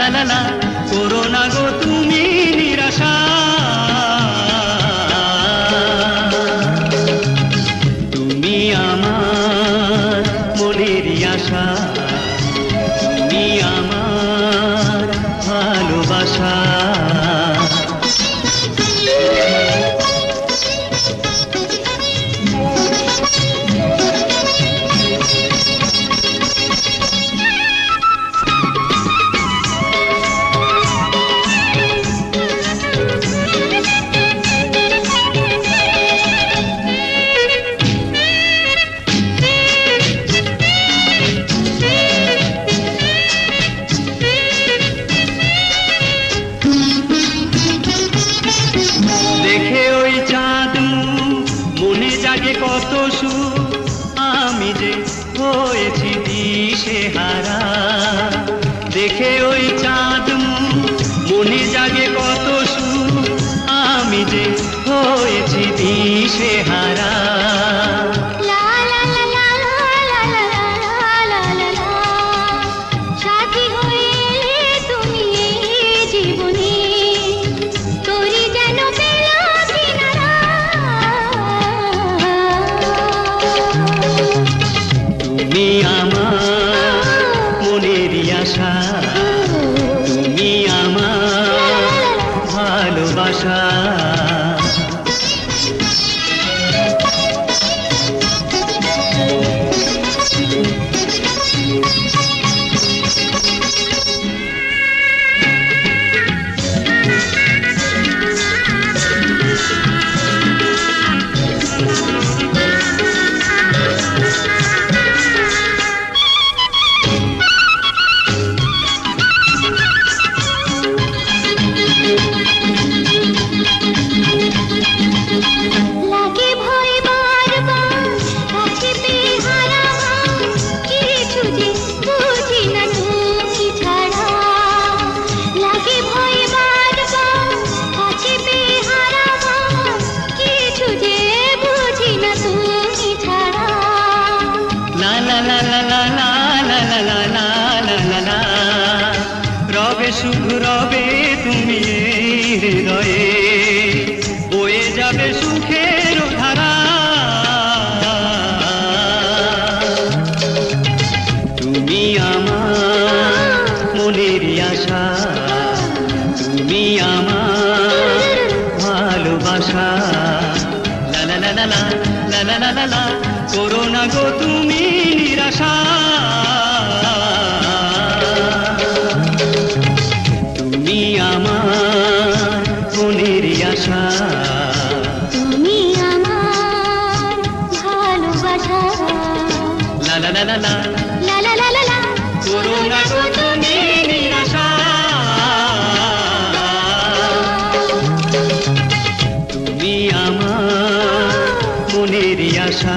লা লা লা করো না গো তুমি নিরাশা। তুমি আমার মনেরই আশা, তুমি আমার ভালোবাসা। দেখে ওই চাঁদ মনে জাগে কত সুখ, আমি যে হয়েছি দিশেহারা। দেখে ওই চাঁদ মনে জাগে কত সুখ, আমি যে হয়েছি দিশেহারা। তুমি আমার মনেরই আশা, তুমি আমার ভালোবাসা। রবে সুখ রবে তুমি হৃদয়ে, বয়ে যাবে সুখের ধারা। তুমি আমার মনেরই আশা, তুমি আমার ভালোবাসা। লা লা লা লা লা লা লা লা লা করো না গো তুমি নিরাশা। তুমি আমার মনেরই আশা, তুমি আমার ভালোবাসা। লা লা লা লা লা লা লা লা লা লা করো না গো তুমি নিরাশা। তুমি আমার মনেরই আশা।